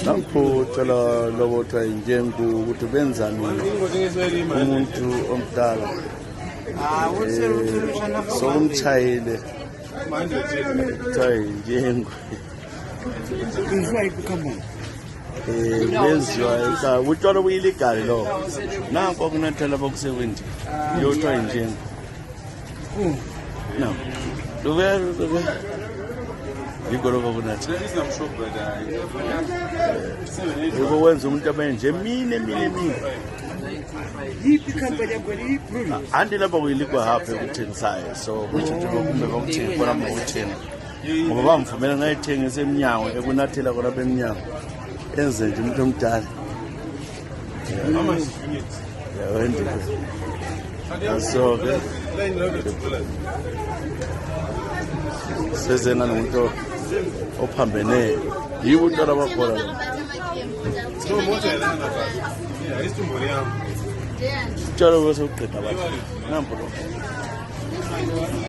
naphutha lobothwa injengu ukuthi benzani umuntu omdala sokumchayile kuthiwa injengu benziwa ekhaya utshwala buyiligali lobo nanko okunathela bokusewindi yothiwa injengu no lube yikho lokho kunatha yiko wenza umuntu abenje mine yiphi company yakho yiphi andi lapha kuyiligwa hapha ekuthengisayo so kusho nje kumbe bakuthenga khona mawuthenga ngoba bamvumela ngayithengisa eminyango ekunathela khona beminyango enze nje umuntu omdala wendike so-ke sezena nomuntu ophambene yibo utshwala bakhona utshwala bese uqeda abantu nampo lo